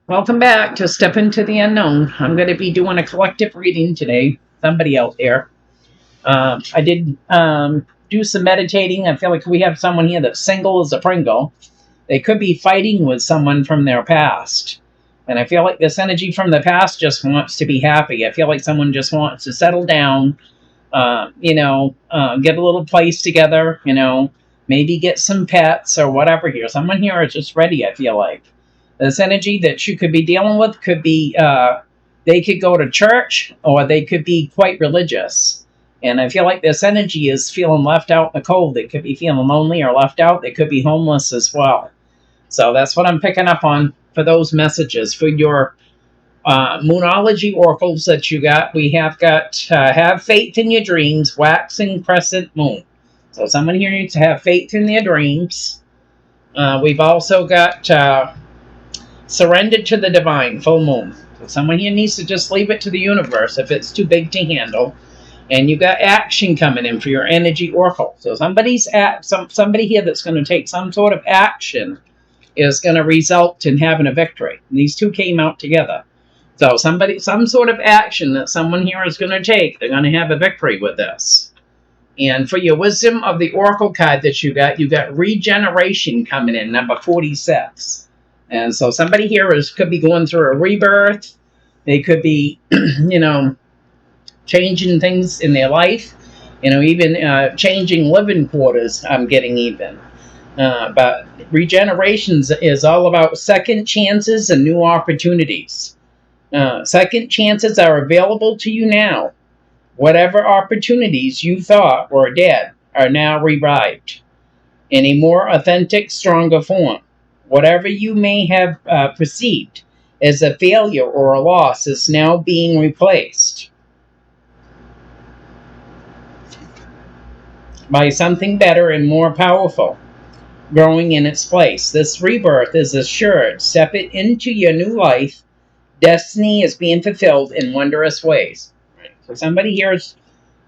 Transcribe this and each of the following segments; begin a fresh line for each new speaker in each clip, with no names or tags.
Welcome back to Step Into the Unknown. I'm going to be doing a collective reading today. Somebody out there. I did do some meditating. I feel like we have someone here that's single as a Pringle. They could be fighting with someone from their past. And I feel like this energy from the past just wants to be happy. I feel like someone just wants to settle down, get a little place together, maybe get some pets or whatever here. Someone here is just ready, I feel like. This energy that you could be dealing with could be, they could go to church or they could be quite religious. And I feel like this energy is feeling left out in the cold. They could be feeling lonely or left out. They could be homeless as well. So that's what I'm picking up on for those messages. For your Moonology oracles that you got, we have got have faith in your dreams, waxing crescent moon. So someone here needs to have faith in their dreams. We've also got surrendered to the divine, full moon. So someone here needs to just leave it to the universe if it's too big to handle. And you got action coming in for your energy oracle. So somebody here that's going to take some sort of action is going to result in having a victory. And these two came out together. So some sort of action that someone here is going to take, they're going to have a victory with this. And for your wisdom of the oracle card that you got regeneration coming in, number 46. And so somebody here could be going through a rebirth. They could be, changing things in their life. Even changing living quarters, I'm getting even. But regenerations is all about second chances and new opportunities. Second chances are available to you now. Whatever opportunities you thought were dead are now revived in a more authentic, stronger form. Whatever you may have perceived as a failure or a loss is now being replaced by something better and more powerful, growing in its place. This rebirth is assured. Step it into your new life. Destiny is being fulfilled in wondrous ways. So somebody here is,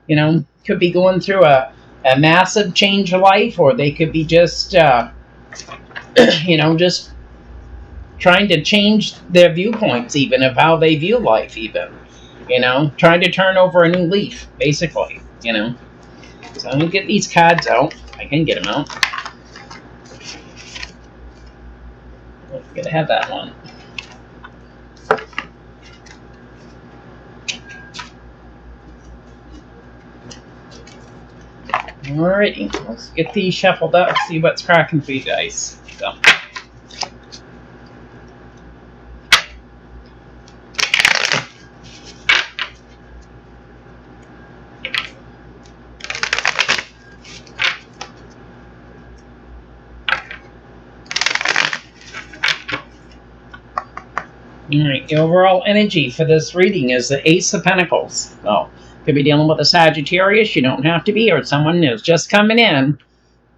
could be going through a massive change of life, or they could be just, just trying to change their viewpoints, even of how they view life, even, trying to turn over a new leaf, basically, So I'm going to get these cards out. I can get them out. I'm going to have that one. Alrighty, let's get these shuffled up, see what's cracking for you guys. So. Alright, the overall energy for this reading is the Ace of Pentacles. So, could be dealing with a Sagittarius, you don't have to be, or someone who's just coming in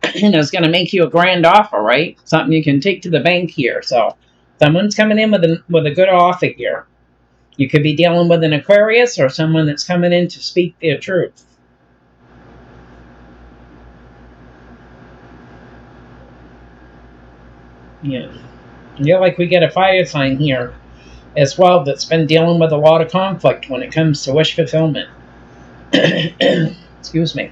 and is going to make you a grand offer, right? Something you can take to the bank here. So, someone's coming in with a good offer here. You could be dealing with an Aquarius or someone that's coming in to speak their truth. Yeah. Like we get a fire sign here as well that's been dealing with a lot of conflict when it comes to wish fulfillment. Excuse me.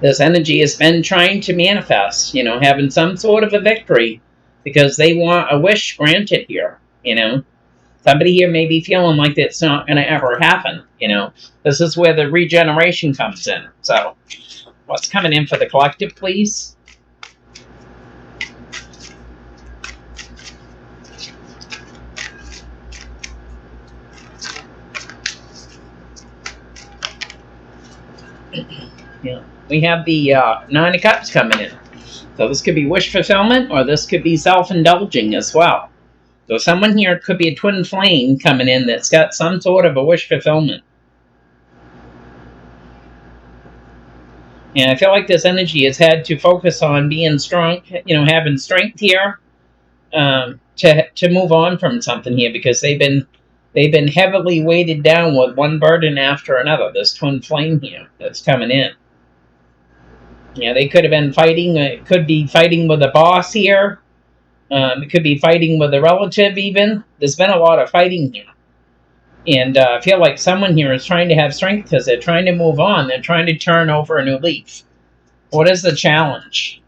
This energy has been trying to manifest, having some sort of a victory because they want a wish granted here, Somebody here may be feeling like it's not going to ever happen, This is where the regeneration comes in. So, what's coming in for the collective, please? Yeah. We have the Nine of Cups coming in. So this could be wish fulfillment, or this could be self-indulging as well. So someone here could be a twin flame coming in that's got some sort of a wish fulfillment. And I feel like this energy has had to focus on being strong, having strength here to move on from something here, because they've been heavily weighted down with one burden after another. This twin flame here that's coming in. They could have been fighting. It could be fighting with a boss here. It could be fighting with a relative even. There's been a lot of fighting here. And I feel like someone here is trying to have strength because they're trying to move on. They're trying to turn over a new leaf. What is the challenge?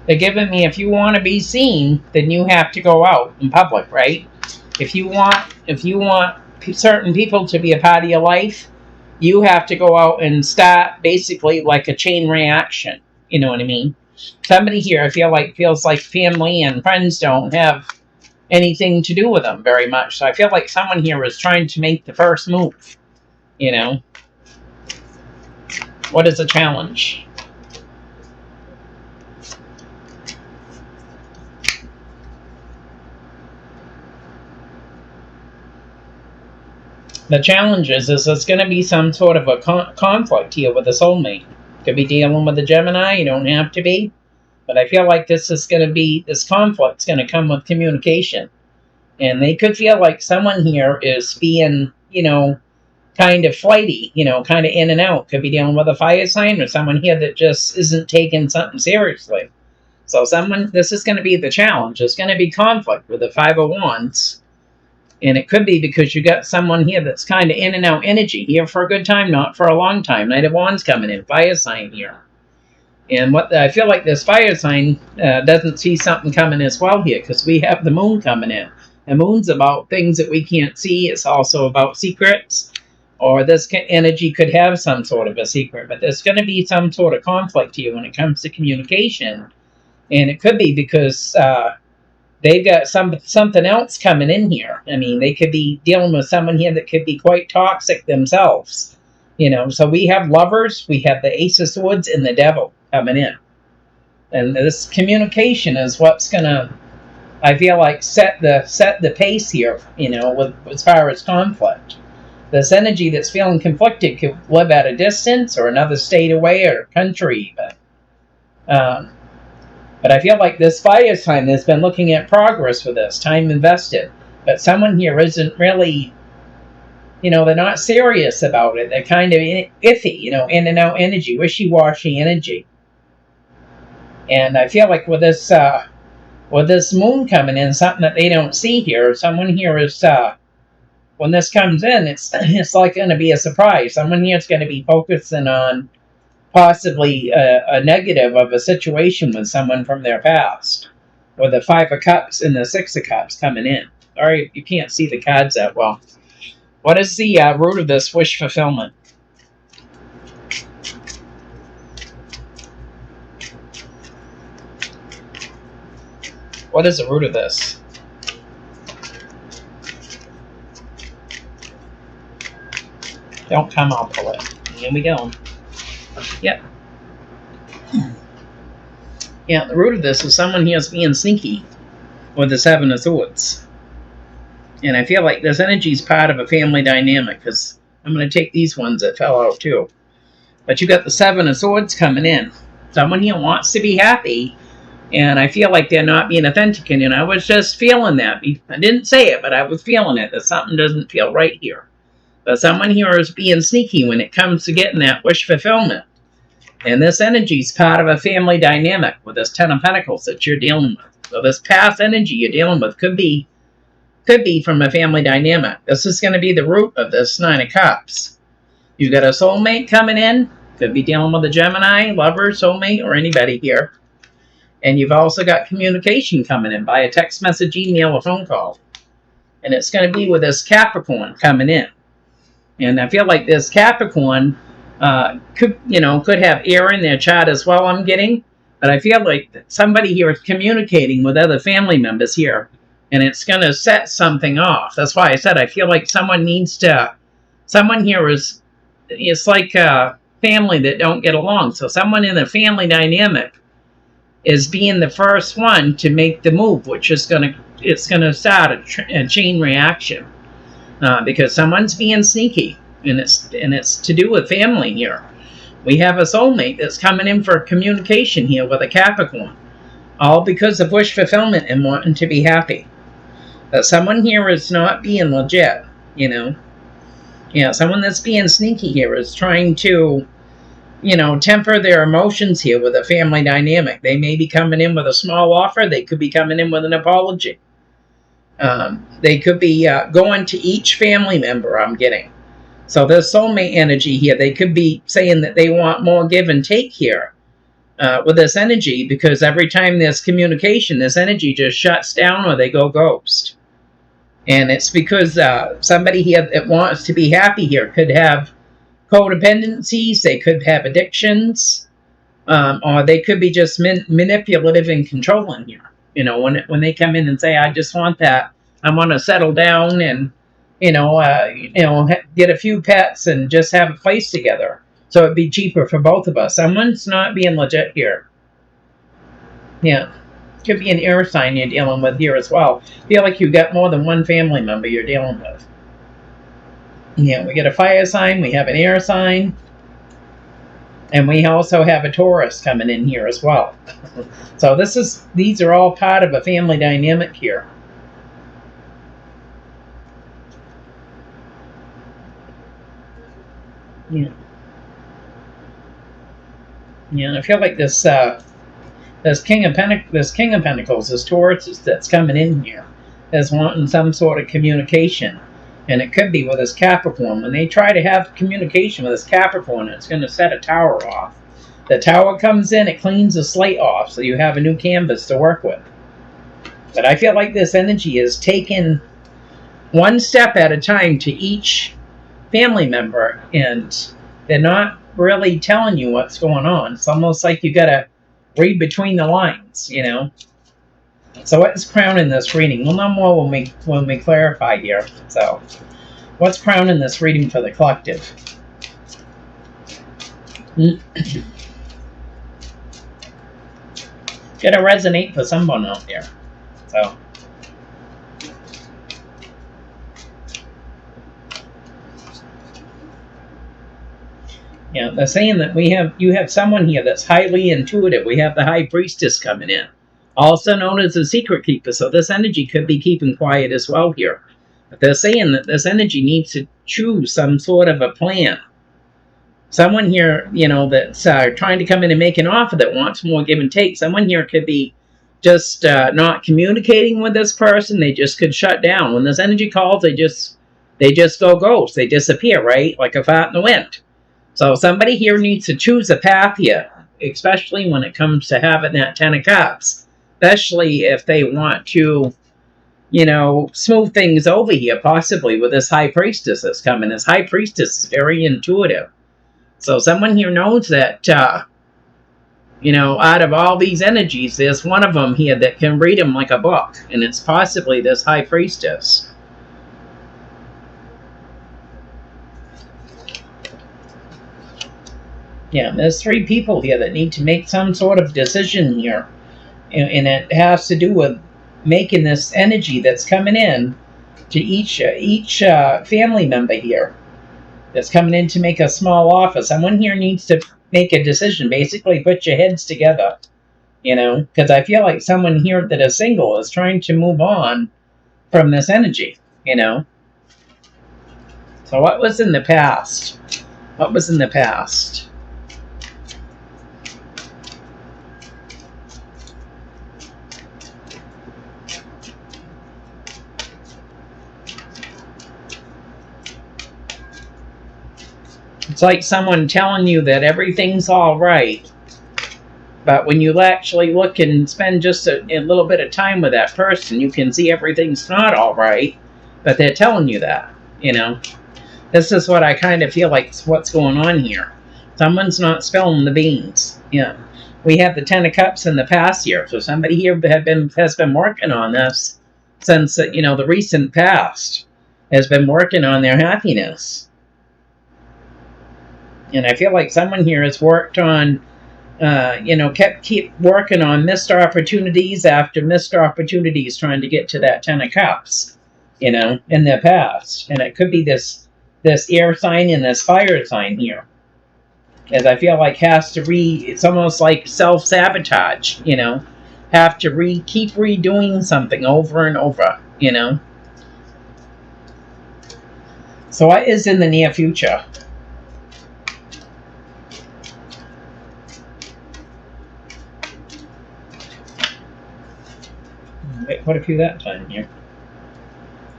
They're giving me, if you want to be seen, then you have to go out in public, right? If you want certain people to be a part of your life, you have to go out and start basically like a chain reaction. You know what I mean? Somebody here, I feel like, feels like family and friends don't have anything to do with them very much. So I feel like someone here is trying to make the first move. You know? What is the challenge? The challenge is there's going to be some sort of a conflict here with the soulmate. Could be dealing with the Gemini. You don't have to be. But I feel like this conflict's going to come with communication. And they could feel like someone here is being, kind of flighty, kind of in and out. Could be dealing with a fire sign or someone here that just isn't taking something seriously. So this is going to be the challenge. There's going to be conflict with the Five of Wands. And it could be because you got someone here that's kind of in and out energy. Here for a good time, not for a long time. Knight of Wands coming in. Fire sign here. And I feel like this fire sign doesn't see something coming as well here. Because we have the moon coming in. The moon's about things that we can't see. It's also about secrets. Or this energy could have some sort of a secret. But there's going to be some sort of conflict here when it comes to communication. And it could be because they've got something else coming in here. I mean, they could be dealing with someone here that could be quite toxic themselves. So we have Lovers, we have the Ace of Swords, and the Devil coming in. And this communication is what's going to, I feel like, set the pace here, with as far as conflict. This energy that's feeling conflicted could live at a distance or another state away or country even. But I feel like this fire sign has been looking at progress with this, time invested. But someone here isn't really, they're not serious about it. They're kind of iffy, in and out energy, wishy-washy energy. And I feel like with this moon coming in, something that they don't see here, someone here is, when this comes in, it's like going to be a surprise. Someone here is going to be focusing on possibly a negative of a situation with someone from their past. Or the Five of Cups and the Six of Cups coming in. Sorry, you can't see the cards that well. What is the root of this wish fulfillment? What is the root of this? Don't come, I'll pull it. Here we go. Yep. Yeah, the root of this is someone here is being sneaky with the Seven of Swords. And I feel like this energy is part of a family dynamic, because I'm going to take these ones that fell out too. But you got the Seven of Swords coming in. Someone here wants to be happy, and I feel like they're not being authentic. And I was just feeling that. I didn't say it, but I was feeling it, that something doesn't feel right here. But someone here is being sneaky when it comes to getting that wish fulfillment. And this energy is part of a family dynamic with this Ten of Pentacles that you're dealing with. So this past energy you're dealing with could be from a family dynamic. This is going to be the root of this Nine of Cups. You got a soulmate coming in. Could be dealing with a Gemini, lover, soulmate, or anybody here. And you've also got communication coming in by a text message, email, or phone call. And it's going to be with this Capricorn coming in. And I feel like this Capricorn could have air in their chart as well, I'm getting. But I feel like somebody here is communicating with other family members here. And it's going to set something off. That's why I said I feel like someone here is, it's like a family that don't get along. So someone in the family dynamic is being the first one to make the move, which is going to start a chain reaction. Because someone's being sneaky, and it's to do with family here. We have a soulmate that's coming in for communication here with a Capricorn, all because of wish fulfillment and wanting to be happy. That someone here is not being legit, you know. Yeah, someone that's being sneaky here is trying to, temper their emotions here with a family dynamic. They may be coming in with a small offer. They could be coming in with an apology. They could be going to each family member, I'm getting. So there's soulmate energy here. They could be saying that they want more give and take here with this energy, because every time there's communication, this energy just shuts down or they go ghost. And it's because somebody here that wants to be happy here could have codependencies, they could have addictions, or they could be just manipulative and controlling here. When they come in and say, I just want that, I want to settle down and, get a few pets and just have a place together. So it'd be cheaper for both of us. Someone's not being legit here. Yeah. Could be an air sign you're dealing with here as well. Feel like you've got more than one family member you're dealing with. Yeah, we get a fire sign, we have an air sign, and we also have a Taurus coming in here as well. So these are all part of a family dynamic here. Yeah. Yeah, I feel like this King of Pentacles, this Taurus that's coming in here, is wanting some sort of communication. And it could be with this Capricorn. When they try to have communication with this Capricorn, it's going to set a tower off. The tower comes in, it cleans the slate off, so you have a new canvas to work with. But I feel like this energy is taken one step at a time to each family member, and they're not really telling you what's going on. It's almost like you got to read between the lines, So what is crowning this reading? We'll know more when we clarify here. So what's crowning this reading for the collective? Gonna resonate for someone out there. So they're saying that you have someone here that's highly intuitive. We have the High Priestess coming in, also known as the Secret Keeper. So this energy could be keeping quiet as well here. But they're saying that this energy needs to choose some sort of a plan. Someone here, that's trying to come in and make an offer that wants more give and take. Someone here could be just not communicating with this person. They just could shut down. When this energy calls, they just go ghost. They disappear, right? Like a fart in the wind. So somebody here needs to choose a path here, especially when it comes to having that Ten of Cups. Especially if they want to, smooth things over here, possibly with this High Priestess that's coming. This High Priestess is very intuitive. So someone here knows that, out of all these energies, there's one of them here that can read them like a book. And it's possibly this High Priestess. Yeah, there's 3 people here that need to make some sort of decision here. And it has to do with making this energy that's coming in to each family member here that's coming in to make a small offer. Someone here needs to make a decision. Basically, put your heads together, because I feel like someone here that is single is trying to move on from this energy, So what was in the past? What was in the past? It's like someone telling you that everything's all right, but when you actually look and spend just a little bit of time with that person, you can see everything's not all right, but they're telling you that, This is what I kind of feel like what's going on here. Someone's not spilling the beans. We have the Ten of Cups in the past here, so somebody here has been working on this since, the recent past, has been working on their happiness. And I feel like someone here has worked on, keep working on missed opportunities after missed opportunities trying to get to that Ten of Cups, in their past. And it could be this air sign and this fire sign here. As I feel like it's almost like self-sabotage, have to keep redoing something over and over. you know. So what is in the near future? Wait, quite a few that time here.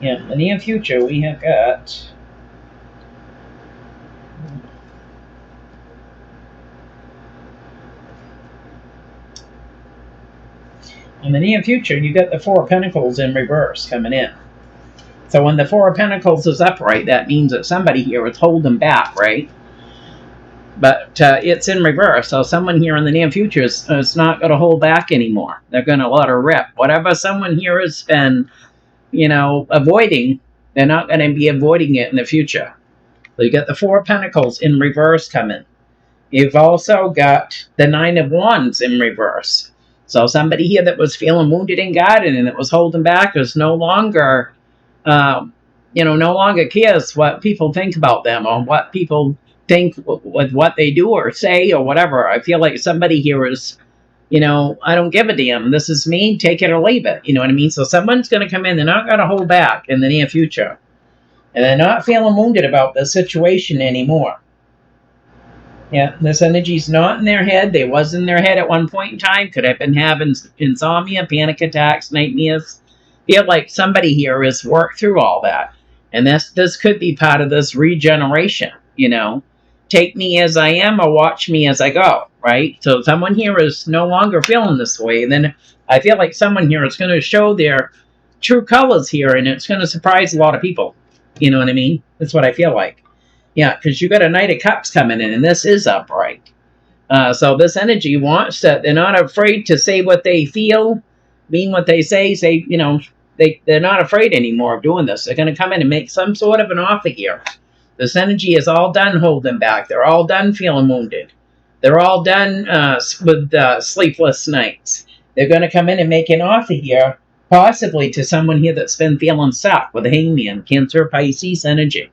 Yeah, in the near future we have got... In the near future, you got the Four of Pentacles in reverse coming in. So when the Four of Pentacles is upright, that means that somebody here is holding back, right? But it's in reverse, so someone here in the near future is not going to hold back anymore. They're going to let her rip. Whatever someone here has been, avoiding, they're not going to be avoiding it in the future. So you got the Four of Pentacles in reverse coming. You've also got the Nine of Wands in reverse. So somebody here that was feeling wounded and guarded and that was holding back is no longer, no longer cares what people think about them or what people think with what they do or say or whatever. I feel like somebody here is, I don't give a damn. This is me. Take it or leave it. You know what I mean? So someone's going to come in. They're not going to hold back in the near future. And they're not feeling wounded about the situation anymore. Yeah, this energy's not in their head. They was in their head at one point in time. Could have been having insomnia, panic attacks, nightmares. Feel like somebody here has worked through all that. And this could be part of this regeneration, Take me as I am or watch me as I go, right? So someone here is no longer feeling this way. And then I feel like someone here is going to show their true colors here, and it's going to surprise a lot of people. You know what I mean? That's what I feel like. Yeah, because you got a Knight of Cups coming in, and this is upright. So this energy wants that they're not afraid to say what they feel, mean what they say, they're not afraid anymore of doing this. They're going to come in and make some sort of an offer here. This energy is all done holding back. They're all done feeling wounded. They're all done with sleepless nights. They're going to come in and make an offer here, possibly to someone here that's been feeling stuck with a Hangman, Cancer, Pisces energy.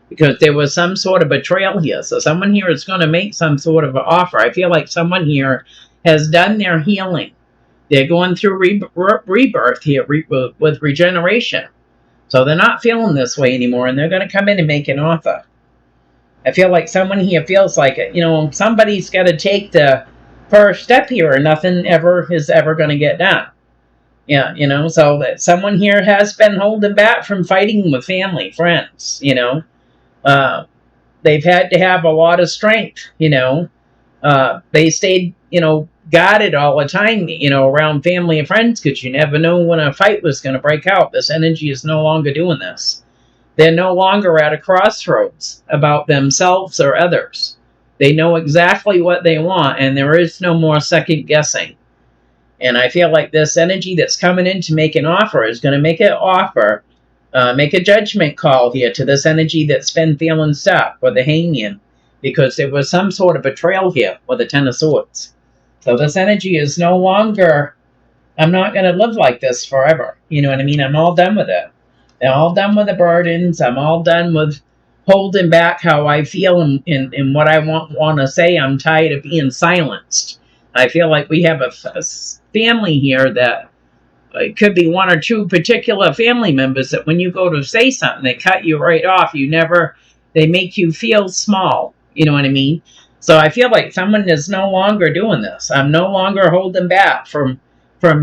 Because there was some sort of betrayal here. So someone here is going to make some sort of an offer. I feel like someone here has done their healing. They're going through rebirth here with regeneration. So they're not feeling this way anymore, and they're going to come in and make an offer. I feel like someone here feels like, somebody's got to take the first step here, or nothing is ever going to get done. Yeah, so that someone here has been holding back from fighting with family, friends, they've had to have a lot of strength, they stayed, guarded all the time, around family and friends, because you never know when a fight was going to break out. This energy is no longer doing this. They're no longer at a crossroads about themselves or others. They know exactly what they want, and there is no more second guessing. And I feel like this energy that's coming in to make an offer is going to make an offer, make a judgment call here to this energy that's been feeling stuck with the Hangman, because there was some sort of betrayal here with the Ten of Swords. So this energy is no longer, I'm not going to live like this forever. You know what I mean? I'm all done with it. I'm all done with the burdens. I'm all done with holding back how I feel and what I want to say. I'm tired of being silenced. I feel like we have a family here that it could be one or two particular family members that when you go to say something, they cut you right off. They make you feel small. You know what I mean? So I feel like someone is no longer doing this. I'm no longer holding back from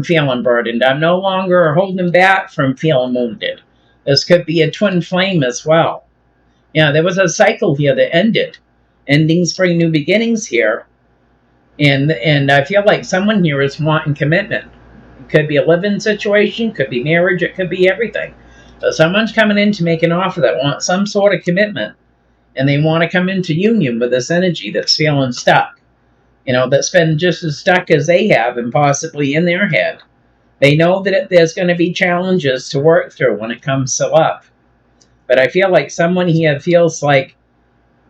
feeling burdened. I'm no longer holding back from feeling wounded. This could be a twin flame as well. Yeah, there was a cycle here that ended. Endings bring new beginnings here. And I feel like someone here is wanting commitment. It could be a live-in situation, could be marriage, it could be everything. So someone's coming in to make an offer that wants some sort of commitment. And they want to come into union with this energy that's feeling stuck. That's been just as stuck as they have and possibly in their head. They know that there's going to be challenges to work through when it comes to love. But I feel like someone here feels like,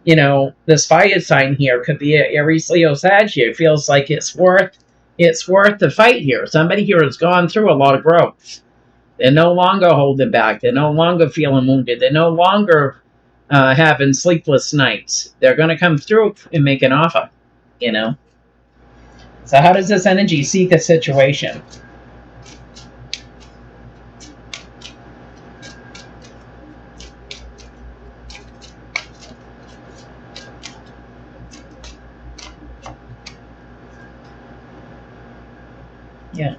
this fire sign here could be an Aries, Leo, Sag here. It feels like it's worth the fight here. Somebody here has gone through a lot of growth. They're no longer holding back. They're no longer feeling wounded. They're no longer having sleepless nights. They're going to come through and make an offer, So how does this energy see the situation? Yeah.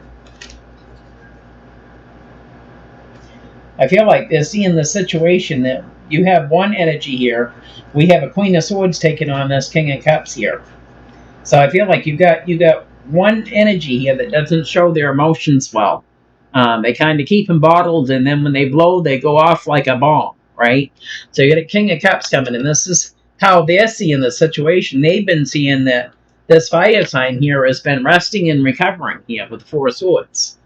I feel like they're seeing the situation that you have one energy here. We have a Queen of Swords taking on this King of Cups here. So I feel like you got one energy here that doesn't show their emotions well. They kind of keep them bottled, and then when they blow, they go off like a bomb, right? So you got a King of Cups coming, and this is how they're seeing the situation. They've been seeing that this fire sign here has been resting and recovering here with the Four of Swords.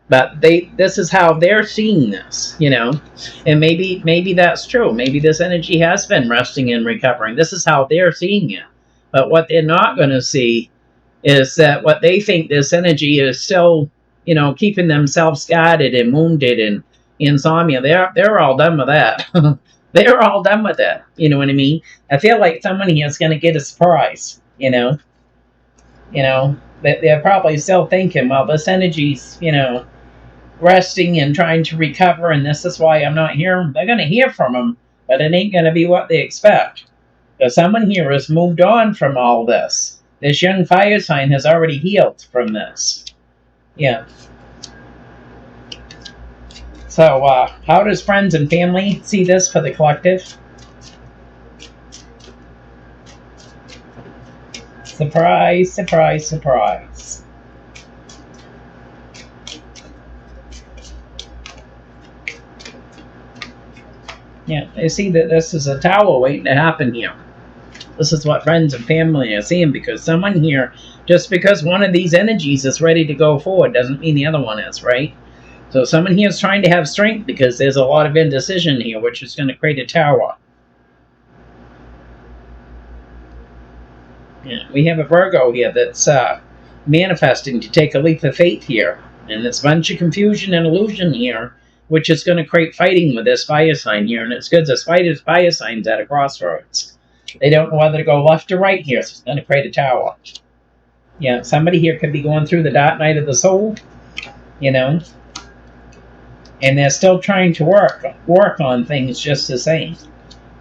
But this is how they're seeing this, and maybe that's true. Maybe this energy has been resting and recovering. This is how they're seeing it. But what they're not going to see is that what they think this energy is still, keeping themselves guarded and wounded and insomnia. They're all done with that. They're all done with it. You know what I mean? I feel like someone here is going to get a surprise. They're probably still thinking, well, this energy's, resting and trying to recover, and this is why I'm not here. They're going to hear from them, but it ain't going to be what they expect. Because someone here has moved on from all this. This young fire sign has already healed from this. Yeah. So, how does friends and family see this for the collective? Surprise, surprise, surprise. Yeah, they see that this is a tower waiting to happen here. This is what friends and family are seeing, because someone here, just because one of these energies is ready to go forward doesn't mean the other one is, right? So someone here is trying to have strength because there's a lot of indecision here, which is going to create a tower. Yeah, we have a Virgo here that's manifesting to take a leap of faith here. And there's a bunch of confusion and illusion here, which is going to create fighting with this fire sign here. And it's good this fire signs at a crossroads. They don't know whether to go left or right here, so it's going to create a tower. Yeah, somebody here could be going through the dark night of the soul, and they're still trying to work on things just the same.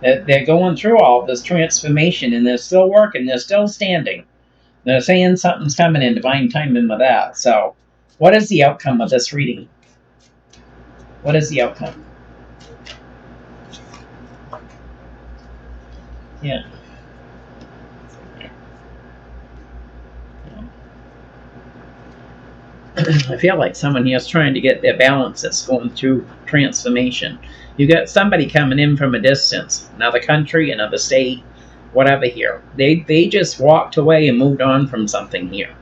They're going through all this transformation, and they're still working. They're still standing. They're saying something's coming in divine timing with that. So, what is the outcome of this reading? What is the outcome? Yeah. I feel like someone here is trying to get their balance that's going through transformation. You got somebody coming in from a distance, another country, another state, whatever here. They just walked away and moved on from something here.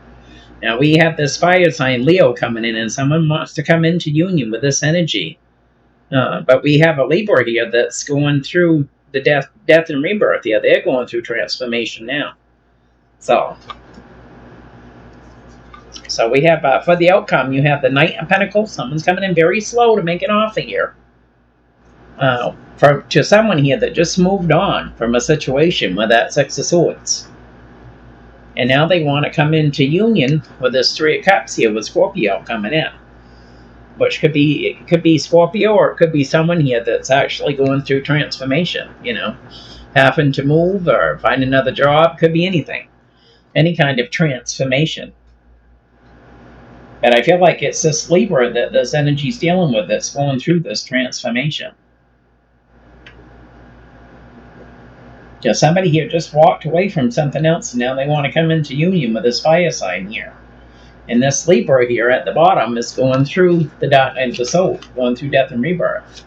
Now we have this fire sign Leo coming in, and someone wants to come into union with this energy. But we have a Libra here that's going through the death and rebirth here. They're going through transformation now. So we have, for the outcome, you have the Knight of Pentacles. Someone's coming in very slow to make an offer here. To someone here that just moved on from a situation with that Six of Swords. And now they want to come into union with this Three of Cups here with Scorpio coming in. Which it could be Scorpio, or it could be someone here that's actually going through transformation, having to move or find another job. Could be anything. Any kind of transformation. But I feel like it's this Libra that this energy's dealing with that's going through this transformation. Just somebody here just walked away from something else, and now they want to come into union with this fire sign here. And this Libra here at the bottom is going through the dark night of the soul, going through death and rebirth.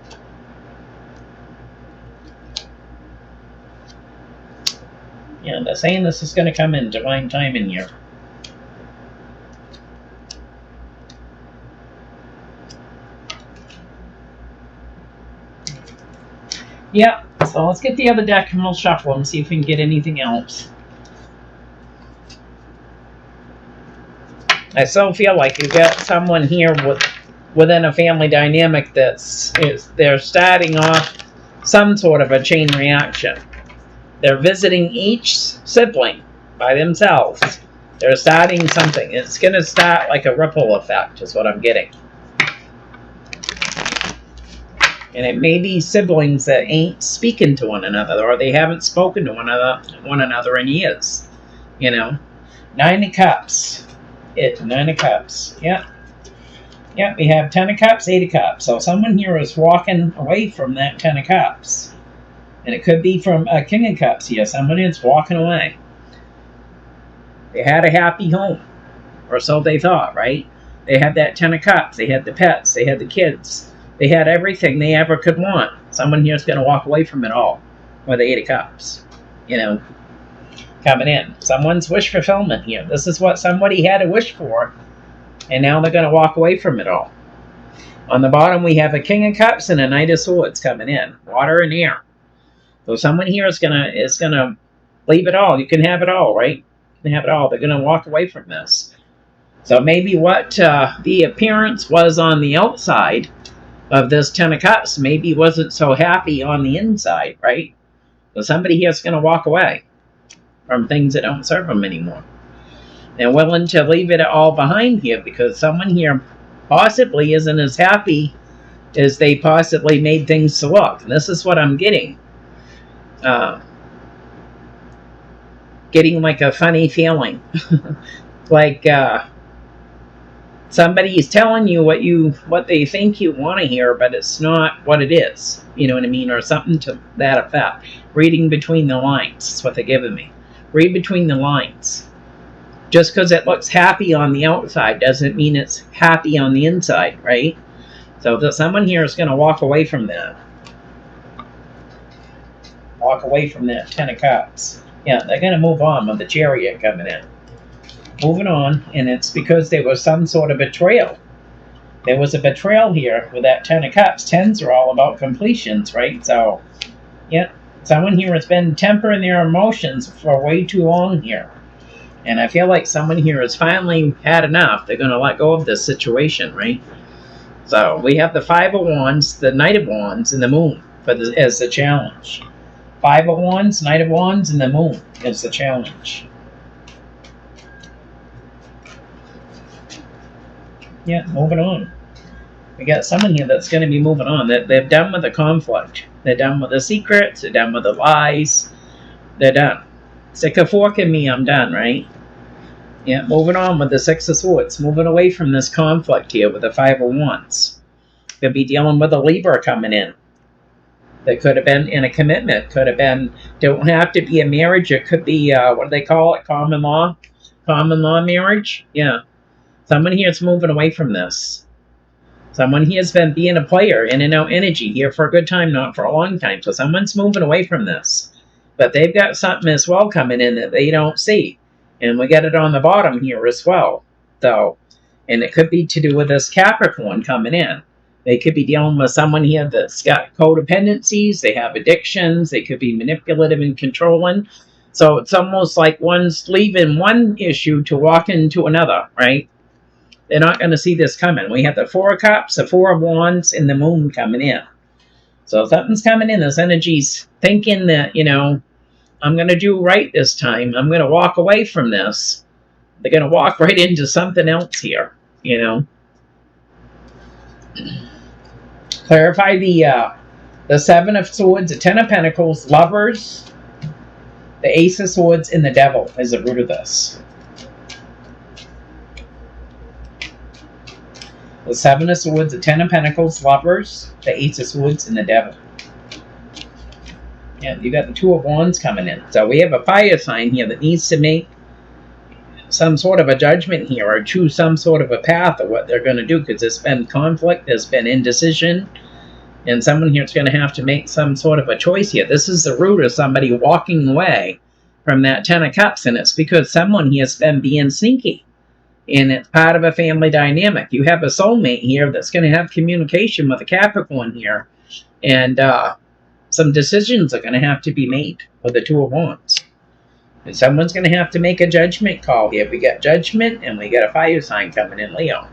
Yeah, they're saying this is going to come in divine timing here. Yeah, so let's get the other deck and we'll shuffle and see if we can get anything else. I still feel like you've got someone here within a family dynamic they're starting off some sort of a chain reaction. They're visiting each sibling by themselves. They're starting something. It's going to start like a ripple effect is what I'm getting. And it may be siblings that ain't speaking to one another, or they haven't spoken to one another in years. Nine of Cups. Nine of Cups. Yep. Yep, we have Ten of Cups, Eight of Cups. So someone here is walking away from that Ten of Cups. And it could be from a King of Cups here. Someone is walking away. They had a happy home. Or so they thought, right? They had that Ten of Cups. They had the pets. They had the kids. They had everything they ever could want. Someone here is going to walk away from it all. With the Eight of Cups. You know, coming in. Someone's wish fulfillment here. This is what somebody had a wish for. And now they're going to walk away from it all. On the bottom, we have a King of Cups and a Knight of Swords coming in. Water and air. So someone here is gonna leave it all. You can have it all, right? You can have it all. They're going to walk away from this. So maybe what the appearance was on the outside of this Ten of Cups maybe wasn't so happy on the inside, right? So somebody here is going to walk away from things that don't serve them anymore. They're willing to leave it all behind here because someone here possibly isn't as happy as they possibly made things to look. And this is what I'm getting. Getting like a funny feeling. Like somebody is telling you what they think you want to hear, but it's not what it is. You know what I mean? Or something to that effect. Reading between the lines. That's what they're giving me. Read between the lines. Just because it looks happy on the outside doesn't mean it's happy on the inside, right? So someone here is going to walk away from that. Walk away from that Ten of Cups. Yeah, they're going to move on with the Chariot coming in. Moving on, and it's because there was some sort of betrayal. There was a betrayal here with that Ten of Cups. Tens are all about completions, right? So, yeah, someone here has been tempering their emotions for way too long here. And I feel like someone here has finally had enough. They're going to let go of this situation, right? So we have the Five of Wands, the Knight of Wands, and the Moon as the challenge. Five of Wands, Knight of Wands, and the Moon is the challenge. Yeah, moving on. We got someone here that's going to be moving on. They're done with the conflict. They're done with the secrets. They're done with the lies. They're done. Stick a fork in me, I'm done, right? Yeah, moving on with the Six of Swords. Moving away from this conflict here with the Five of Wands. Could be dealing with a Libra coming in. That could have been in a commitment. Could have been, don't have to be a marriage. It could be, what do they call it? Common law? Common law marriage? Yeah. Someone here is moving away from this. Someone here has been being a player, in and out energy here for a good time, not for a long time. So someone's moving away from this. But they've got something as well coming in that they don't see. And we get it on the bottom here as well. So, and it could be to do with this Capricorn coming in. They could be dealing with someone here that's got codependencies. They have addictions. They could be manipulative and controlling. So it's almost like one's leaving one issue to walk into another, right? They're not going to see this coming. We have the Four of Cups, the Four of Wands, and the Moon coming in. So something's coming in. This energy's thinking that, you know, I'm going to do right this time. I'm going to walk away from this. They're going to walk right into something else here, you know. Clarify the Seven of Swords, the Ten of Pentacles, Lovers, the Ace of Swords, and the Devil is the root of this. The Seven of Swords, the Ten of Pentacles, Lovers, the Ace of Swords, and the Devil. Yeah, you got the Two of Wands coming in. So we have a fire sign here that needs to make some sort of a judgment here or choose some sort of a path of what they're going to do because there's been conflict, there's been indecision, and someone here is going to have to make some sort of a choice here. This is the root of somebody walking away from that Ten of Cups, and it's because someone here has been being sneaky. And it's part of a family dynamic. You have a soulmate here that's going to have communication with a Capricorn here. And some decisions are going to have to be made with the Two of Wands. And someone's going to have to make a judgment call here. We got Judgment and we got a fire sign coming in, Leo.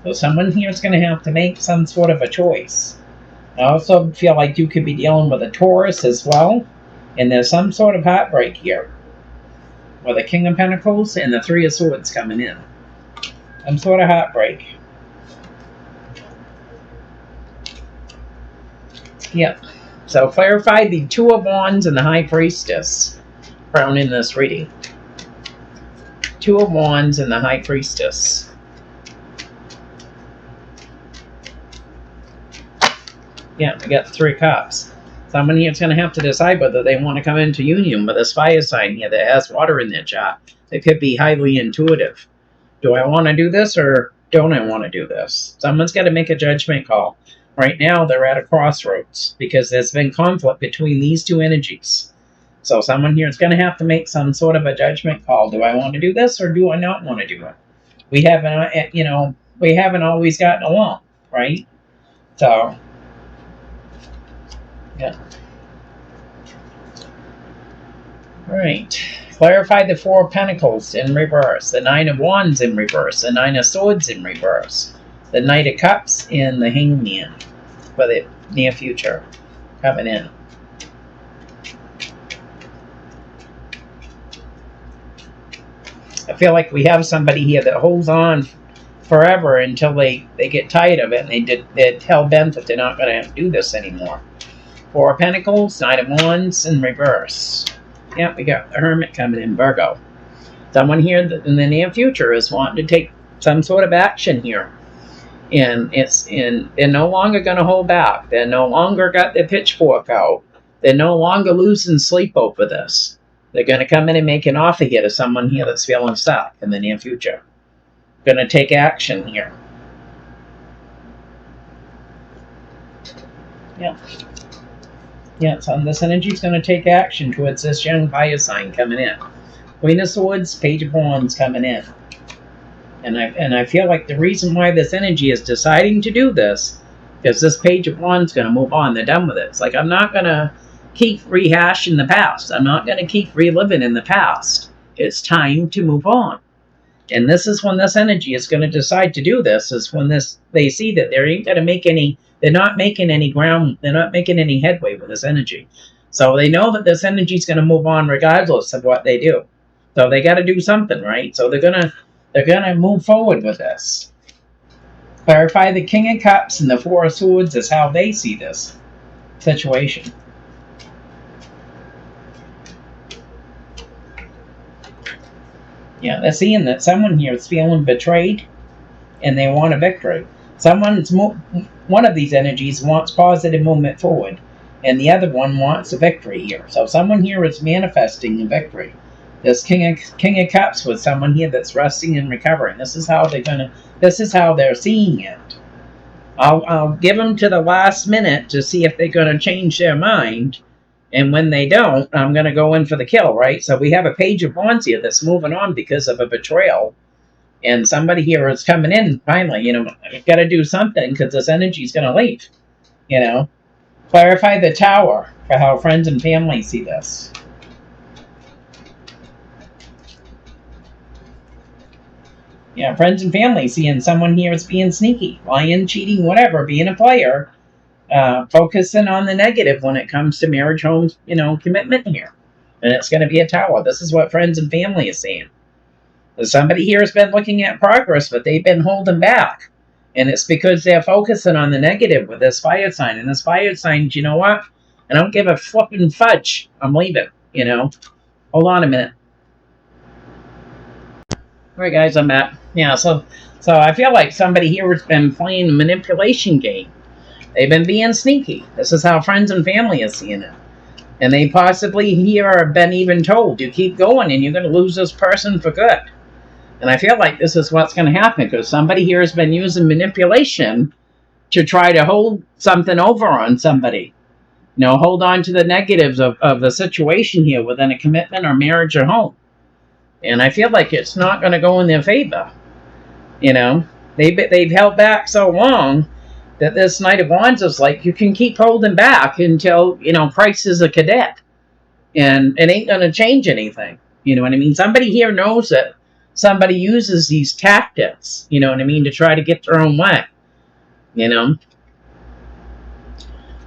So someone here is going to have to make some sort of a choice. I also feel like you could be dealing with a Taurus as well. And there's some sort of heartbreak here. With the King of Pentacles and the Three of Swords coming in. Some sort of heartbreak. Yep. So clarify the Two of Wands and the High Priestess crown in this reading. Two of Wands, and the High Priestess. Yeah, we got the Three Cups. Someone here is going to have to decide whether they want to come into union with this fire sign here that has water in their chart. It could be highly intuitive. Do I want to do this or don't I want to do this? Someone's got to make a judgment call. Right now, they're at a crossroads because there's been conflict between these two energies. So someone here is going to have to make some sort of a judgment call. Do I want to do this or do I not want to do it? We haven't always gotten along, right? So, yeah. All right. Clarify the Four of Pentacles in reverse, the Nine of Wands in reverse, the Nine of Swords in reverse, the Knight of Cups, and the Hangman for the near future coming in. I feel like we have somebody here that holds on forever until they get tired of it and they're hell-bent that they're not going to do this anymore. Four of Pentacles, Nine of Wands in reverse. Yeah, we got the Hermit coming in, Virgo. Someone here in the near future is wanting to take some sort of action here. And they're no longer going to hold back. They're no longer got their pitchfork out. They're no longer losing sleep over this. They're going to come in and make an offer here to someone here that's feeling stuck in the near future. Going to take action here. Yeah. Yeah, so this energy is going to take action towards this young fire sign coming in. Queen of Swords, Page of Wands coming in. And I feel like the reason why this energy is deciding to do this is this Page of Wands is going to move on. They're done with it. It's like, I'm not going to keep rehashing the past. I'm not going to keep reliving in the past. It's time to move on. And this is when this energy is going to decide to do this, is when they see that they ain't going to make any, they're not making any ground, they're not making any headway with this energy. So they know that this energy is going to move on regardless of what they do. So they got to do something, right? So they're going to move forward with this. Clarify the King of Cups and the Four of Swords is how they see this situation. Yeah, they're seeing that someone here is feeling betrayed and they want a victory. One of these energies wants positive movement forward and the other one wants a victory here. So someone here is manifesting a victory. This King of Cups with someone here that's resting and recovering. This is how they're seeing it. I'll give them to the last minute to see if they're going to change their mind. And when they don't, I'm going to go in for the kill, right? So we have a Page of Wands here that's moving on because of a betrayal. And somebody here is coming in, finally, I've got to do something because this energy is going to leave, Clarify the Tower for how friends and family see this. Yeah, friends and family seeing someone here as being sneaky, lying, cheating, whatever, being a player. Focusing on the negative when it comes to marriage, homes, commitment here. And it's going to be a tower. This is what friends and family is saying. Somebody here has been looking at progress, but they've been holding back. And it's because they're focusing on the negative with this fire sign. And this fire sign, you know what? I don't give a flipping fudge. I'm leaving, Hold on a minute. All right, guys, I'm back. Yeah, so I feel like somebody here has been playing a manipulation game. They've been being sneaky. This is how friends and family is seeing it. And they possibly here have been even told, you keep going and you're going to lose this person for good. And I feel like this is what's going to happen because somebody here has been using manipulation to try to hold something over on somebody. Hold on to the negatives of the situation here within a commitment or marriage or home. And I feel like it's not going to go in their favor. They've held back so long that this Knight of Wands is like, you can keep holding back until, Christ is a cadet. And it ain't going to change anything. You know what I mean? Somebody here knows that somebody uses these tactics, to try to get their own way.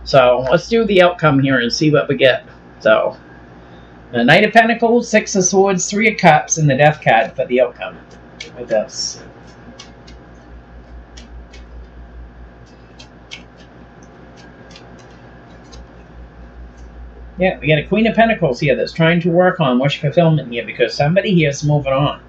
So let's do the outcome here and see what we get. So, the Knight of Pentacles, Six of Swords, Three of Cups, and the Death card for the outcome with this. Yeah, we got a Queen of Pentacles here that's trying to work on wish fulfillment here because somebody here is moving on.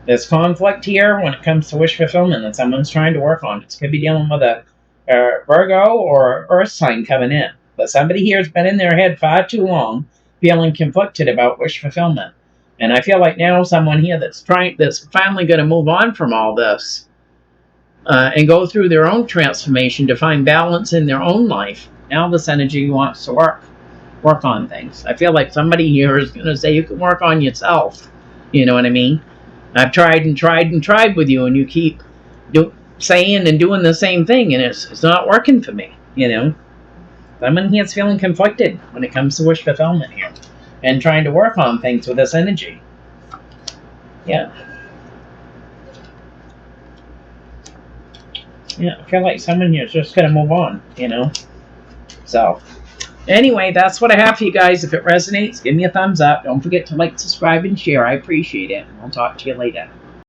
There's conflict here when it comes to wish fulfillment that someone's trying to work on. It could be dealing with a Virgo or Earth sign coming in. But somebody here has been in their head far too long, feeling conflicted about wish fulfillment. And I feel like now someone here that's finally going to move on from all this and go through their own transformation to find balance in their own life. Now this energy wants to work on things. I feel like somebody here is going to say you can work on yourself. You know what I mean? I've tried and tried and tried with you, and you keep saying and doing the same thing, and it's not working for me. You know, someone here's feeling conflicted when it comes to wish fulfillment here, and trying to work on things with this energy. Yeah. Yeah, I feel like someone here is just going to move on, you know. So, anyway, that's what I have for you guys. If it resonates, give me a thumbs up. Don't forget to like, subscribe, and share. I appreciate it. And I'll talk to you later.